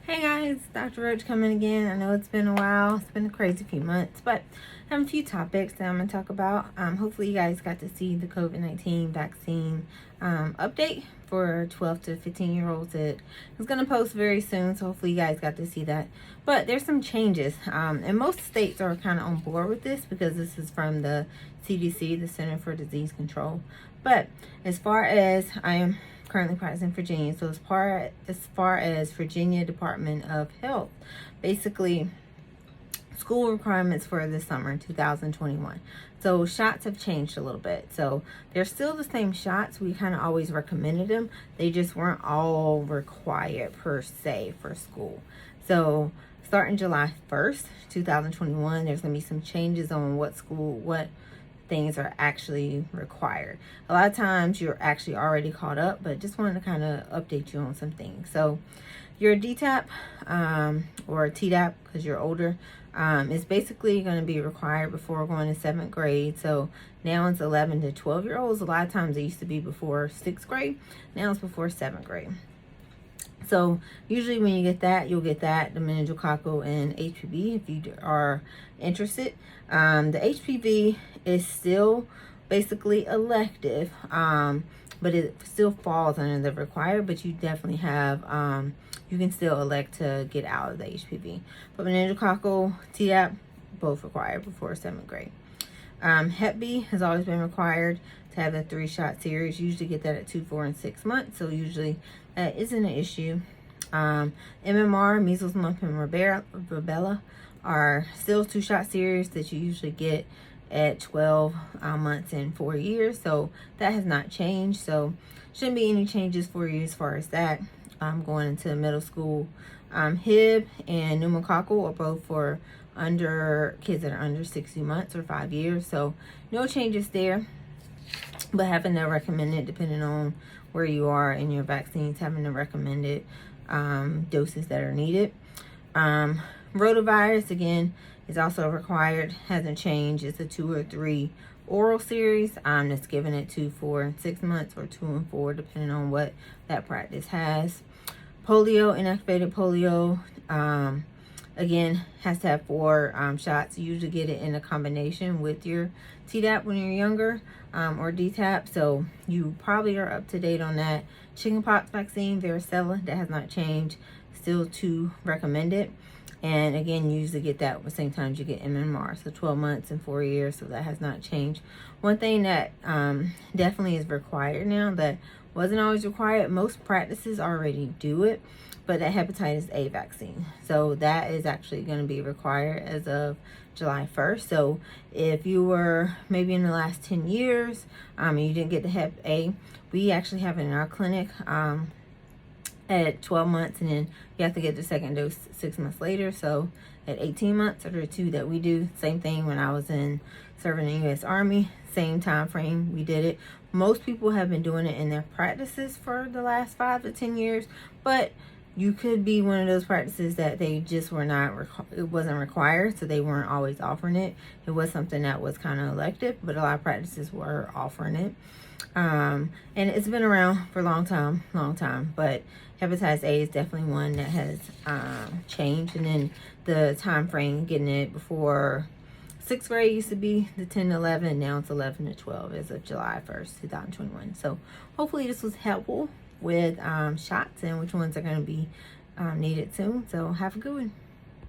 Hey guys, Dr. Roach coming again. I know it's been a while. It's been a crazy few months, but I have a few topics that I'm going to talk about. Hopefully you guys got to see the COVID-19 vaccine update for 12 to 15-year-olds. It is going to post very soon, so hopefully you guys got to see that. But there's some changes, and most states are kind of on board with this because this is from the CDC, the Center for Disease Control. But as far as I am currently practicing Virginia, so as far as Virginia Department of Health, basically school requirements for this summer 2021. So shots have changed a little bit. So they're still the same shots. We kind of always recommended them. They just weren't all required per se for school. So starting July 1st, 2021, there's going to be some changes on what things are actually required. A lot of times you're actually already caught up, but just wanted to kind of update you on some things. So your DTaP or TDAP, because you're older, is basically going to be required before going to 7th grade. So now it's 11 to 12-year-olds. A lot of times it used to be before 6th grade. Now it's before 7th grade. So usually when you get that, you'll get that, the Meningococcal and Hpv, if you are interested. The HPV is still basically elective, but it still falls under the required, but you definitely have, you can still elect to get out of the HPV. But meningococcal, TDAP, both required before 7th grade. Hep B has always been required to have a 3-shot series. You usually get that at 2, 4, and 6 months, so usually that isn't an issue. MMR, measles, mumps, and rubella are still 2-shot series that you usually get at 12 months and 4 years, so that has not changed. So shouldn't be any changes for you as far as that. Going into middle school, Hib and pneumococcal are both for kids that are under 60 months or 5 years, so no changes there. But having the recommended, depending on where you are in your vaccines, having the recommended doses that are needed. Rotavirus, again, is also required, hasn't changed. It's a 2 or 3 oral series that's given at 2, 4, and 6 months, or 2 and 4, depending on what that practice has. Polio, inactivated polio, again, has to have 4 shots. You usually get it in a combination with your TDAP when you're younger, or DTaP, so you probably are up to date on that. Chickenpox vaccine, varicella, that has not changed, still 2 recommended. And again, you usually get that at the same time you get MMR, so 12 months and 4 years, so that has not changed. One thing that definitely is required now that wasn't always required, most practices already do it, but that Hepatitis A vaccine. So that is actually going to be required as of July 1st. So if you were maybe in the last 10 years and you didn't get the Hep A, we actually have it in our clinic at 12 months, and then you have to get the second dose 6 months later. So at 18 months are the 2 that we do. Same thing when I was serving in the U.S. Army, same time frame we did it. Most people have been doing it in their practices for the last 5 to 10 years, but you could be one of those practices that they just were not, it wasn't required, so they weren't always offering it. It was something that was kind of elective, but a lot of practices were offering it. And it's been around for a long time, but Hepatitis A is definitely one that has changed. And then the time frame, getting it before 6th grade used to be the 10 to 11, now it's 11 to 12 as of July 1st, 2021. So hopefully this was helpful with shots and which ones are going to be needed soon. So have a good one.